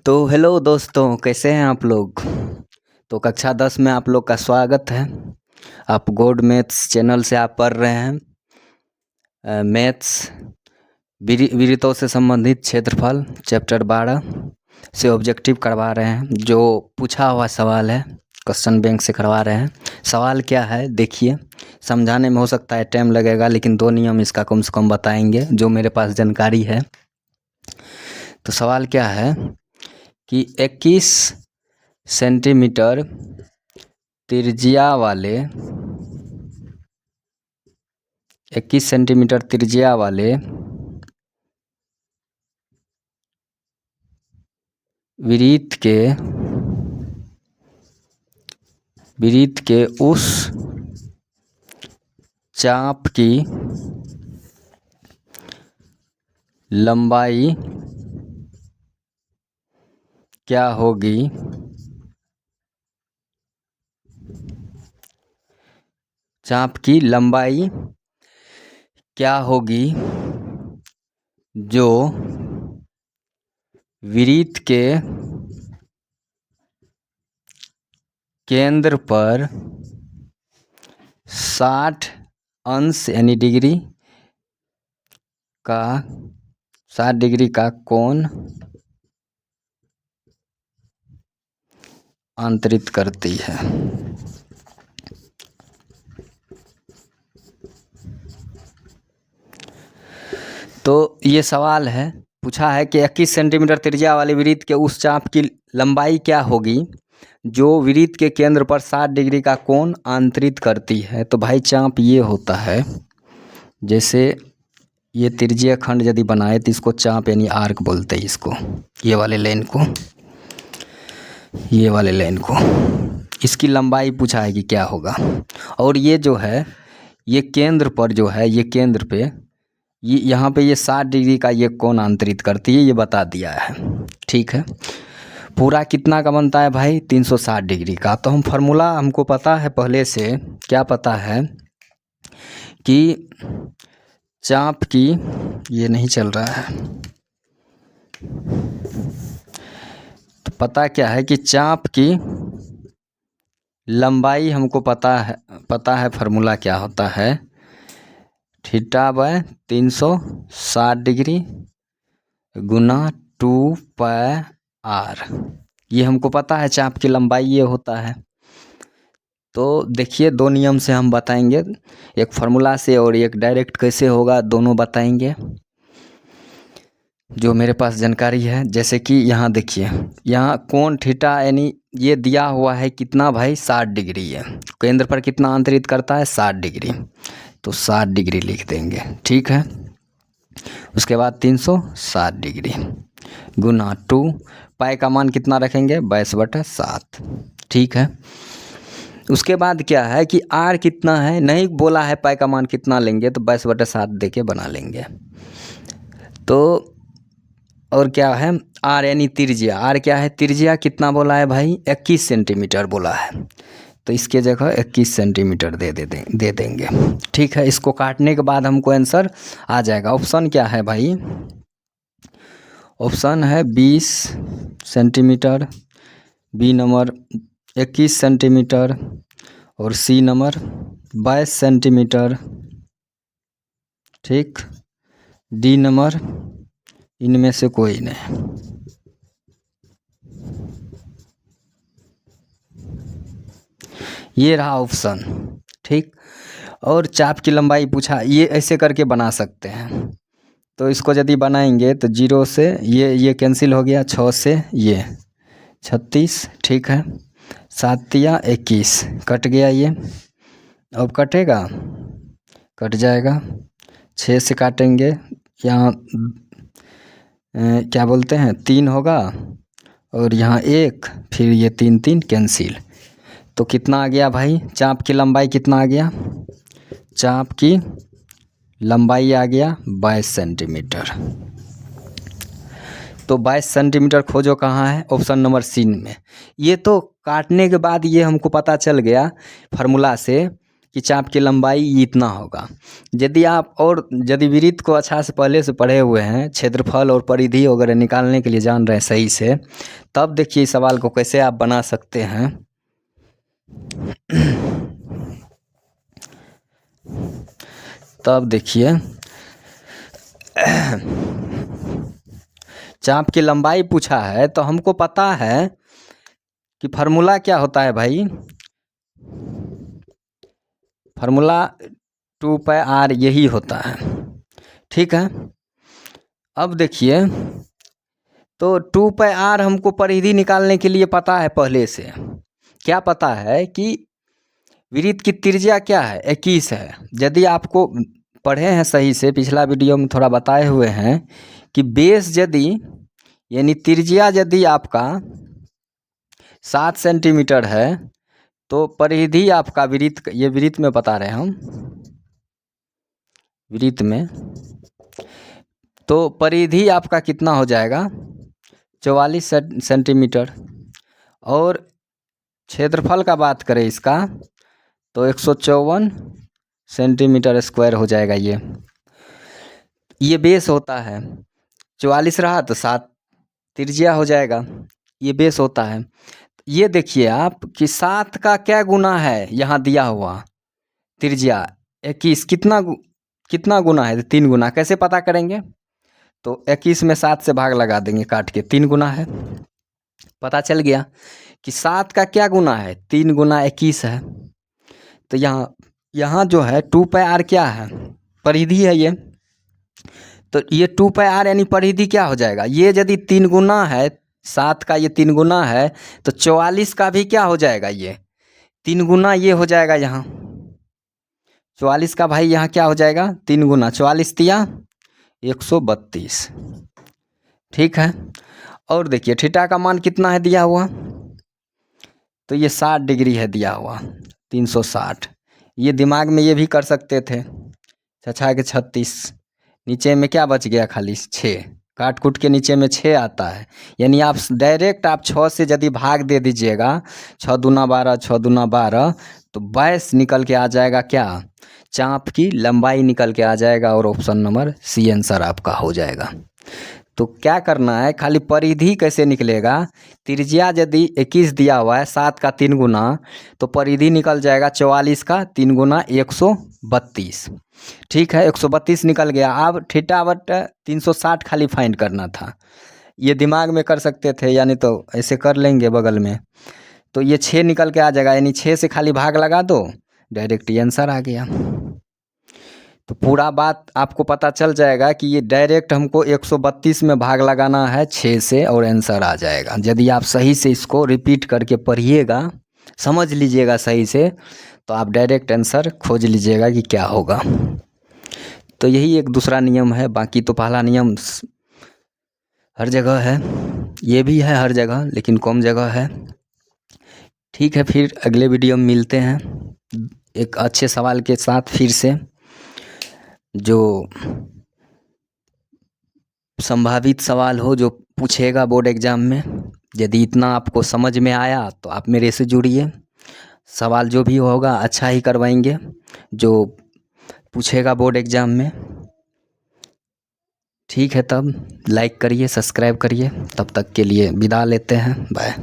तो हेलो दोस्तों, कैसे हैं आप लोग। तो कक्षा 10 में आप लोग का स्वागत है। आप गॉड मैथ्स चैनल से आप पढ़ रहे हैं मैथ्स विरितों से संबंधित क्षेत्रफल चैप्टर 12 से ऑब्जेक्टिव करवा रहे हैं। जो पूछा हुआ सवाल है क्वेश्चन बैंक से करवा रहे हैं। सवाल क्या है देखिए, समझाने में हो सकता है टाइम लगेगा, लेकिन 2 नियम इसका कम से कम बताएंगे जो मेरे पास जानकारी है। तो सवाल क्या है कि 21 सेंटीमीटर त्रिज्या वाले 21 सेंटीमीटर त्रिज्या वाले वृत्त के उस चाप की लंबाई क्या होगी चाप की लंबाई क्या होगी जो वृत्त के केंद्र पर 60 अंश यानी डिग्री का 60 डिग्री का कोण अंतरित करती है। तो ये सवाल है, पूछा है कि 21 सेंटीमीटर त्रिज्या वाले वृत्त के उस चाप की लंबाई क्या होगी जो वृत्त के केंद्र पर 60 डिग्री का कोण अंतरित करती है। तो भाई चाप ये होता है, जैसे ये त्रिज्यीय खंड यदि बनाए तो इसको चाप यानी आर्क बोलते हैं इसको, ये वाले लाइन को इसकी लंबाई पूछा है कि क्या होगा। और ये जो है ये केंद्र पर जो है ये केंद्र पे ये यहाँ पे ये 60 डिग्री का ये कोण अंतरित करती है, ये बता दिया है। ठीक है, पूरा कितना का बनता है भाई 360 डिग्री का। तो हम फार्मूला हमको पता है पहले से, क्या पता है कि चाप की ये नहीं चल रहा है, तो पता क्या है कि चाप की लंबाई हमको पता है फार्मूला क्या होता है, theta by 360 degree Guna 2πr। ये हमको पता है चाप की लंबाई ये होता है। तो देखिए 2 नियम से हम बताएंगे, एक फार्मूला से और एक डायरेक्ट कैसे होगा, दोनों बताएंगे जो मेरे पास जानकारी है। जैसे कि यहाँ देखिए, यहाँ कोण थीटा यानी ये दिया हुआ है कितना भाई 60 डिग्री है, केंद्र पर कितना अंतरित करता है 60 डिग्री, तो 60 डिग्री लिख देंगे। ठीक है, उसके बाद 360 डिग्री गुना 2 पाई का मान कितना रखेंगे 22/7। ठीक है, उसके बाद क्या है कि आर कितना है नहीं बोला है, पाई का मान कितना लेंगे तो 22/7 देके बना लेंगे। तो और क्या है आर यानी त्रिज्या, आर क्या है त्रिज्या कितना बोला है भाई 21 सेंटीमीटर बोला है, तो इसके जगह 21 सेंटीमीटर दे देंगे। ठीक है, इसको काटने के बाद हमको आंसर आ जाएगा। ऑप्शन क्या है भाई, ऑप्शन है 20 सेंटीमीटर, बी नंबर 21 सेंटीमीटर और सी नंबर 22 सेंटीमीटर। ठीक, डी नंबर इनमें से कोई नहीं। ये रहा ऑप्शन। ठीक, और चाप की लंबाई पूछा, ये ऐसे करके बना सकते हैं। तो इसको यदि बनाएंगे तो 0 से ये कैंसिल हो गया, 6 से ये 36। ठीक है, 7 या 21 कट गया, ये अब कटेगा, कट जाएगा। 6 से काटेंगे, यहाँ क्या बोलते हैं 3 होगा और यहाँ 1, फिर ये 3 3 कैंसिल। तो कितना आ गया भाई, चाप की लंबाई कितना आ गया, चाप की लंबाई आ गया 22 सेंटीमीटर। तो 22 सेंटीमीटर खोजो कहाँ है, ऑप्शन नंबर सी में। ये तो काटने के बाद ये हमको पता चल गया फार्मूला से कि चाप की लंबाई इतना होगा। यदि आप और यदि वृत्त को अच्छा से पहले से पढ़े हुए हैं, क्षेत्रफल और परिधि वगैरह निकालने के लिए जान रहे हैं सही से, तब देखिए इस सवाल को कैसे आप बना सकते हैं। तब देखिए चाप की लंबाई पूछा है तो हमको पता है कि फार्मूला क्या होता है भाई, फार्मूला 2πr यही होता है। ठीक है, अब देखिए तो 2πr हमको परिधि निकालने के लिए पता है पहले से। क्या पता है कि वृत्त की त्रिज्या क्या है, 21 है। यदि आपको पढ़े हैं सही से, पिछला वीडियो में थोड़ा बताए हुए हैं कि बेस यदि यानी त्रिज्या यदि आपका 7 सेंटीमीटर है तो परिधि आपका वृत्त, ये वृत्त में बता रहे हैं हम, वृत्त में तो परिधि आपका कितना हो जाएगा 44 सेंटीमीटर। और क्षेत्रफल का बात करें इसका तो 154 सेंटीमीटर स्क्वायर हो जाएगा। ये बेस होता है। 44 रहा तो 7 त्रिज्या हो जाएगा, ये बेस होता है। ये देखिए आप कि 7 का क्या गुना है यहाँ दिया हुआ त्रिज्या 21, कितना गुना है, 3 गुना। कैसे पता करेंगे, तो 21 में 7 से भाग लगा देंगे काट के, 3 गुना है। पता चल गया कि 7 का क्या गुना है, 3 गुना 21 है। तो यहाँ जो है 2πr क्या है, परिधि है ये। तो ये 2πr यानी परिधि क्या हो जाएगा, ये यदि 3 गुना है 7 का, ये 3 गुना है तो 44 का भी क्या हो जाएगा, ये 3 गुना ये हो जाएगा। यहाँ 44 का भाई यहाँ क्या हो जाएगा, 3 गुना 44 तिया 132। ठीक है, और देखिए थीटा का मान कितना है दिया हुआ, तो ये 60 डिग्री है दिया हुआ, 360। ये दिमाग में ये भी कर सकते थे, 6 के 36, नीचे में क्या बच गया खाली 6, काट कूट के नीचे में 6 आता है। यानी आप डायरेक्ट आप 6 से यदि भाग दे दीजिएगा, 6 दूना 12, 6 दूना 12, तो 22 निकल के आ जाएगा क्या, चाप की लंबाई निकल के आ जाएगा, और ऑप्शन नंबर सी आंसर आपका हो जाएगा। तो क्या करना है, खाली परिधि कैसे निकलेगा, त्रिज्या यदि 21 दिया हुआ है, 7 का 3 गुना, तो परिधि निकल जाएगा 44 का 3 गुना 132। ठीक है, 132 निकल गया। अब थीटा बट 360 खाली फाइंड करना था, ये दिमाग में कर सकते थे, यानी तो ऐसे कर लेंगे बगल में, तो ये 6 निकल के आ जाएगा, यानी 6 से खाली भाग लगा दो, डायरेक्ट आंसर आ गया। तो पूरा बात आपको पता चल जाएगा कि ये डायरेक्ट हमको 132 में भाग लगाना है 6 से, और आंसर आ जाएगा। यदि आप सही से इसको रिपीट करके पढ़िएगा, समझ लीजिएगा सही से, तो आप डायरेक्ट आंसर खोज लीजिएगा कि क्या होगा। तो यही एक दूसरा नियम है, बाकी तो पहला नियम हर जगह है, ये भी है हर जगह, लेकिन कम जगह है। ठीक है, फिर अगले वीडियो में मिलते हैं एक अच्छे सवाल के साथ, फिर से जो संभावित सवाल हो, जो पूछेगा बोर्ड एग्ज़ाम में। यदि इतना आपको समझ में आया तो आप मेरे से जुड़िए, सवाल जो भी होगा अच्छा ही करवाएंगे जो पूछेगा बोर्ड एग्ज़ाम में। ठीक है, तब लाइक करिए, सब्सक्राइब करिए। तब तक के लिए विदा लेते हैं, बाय।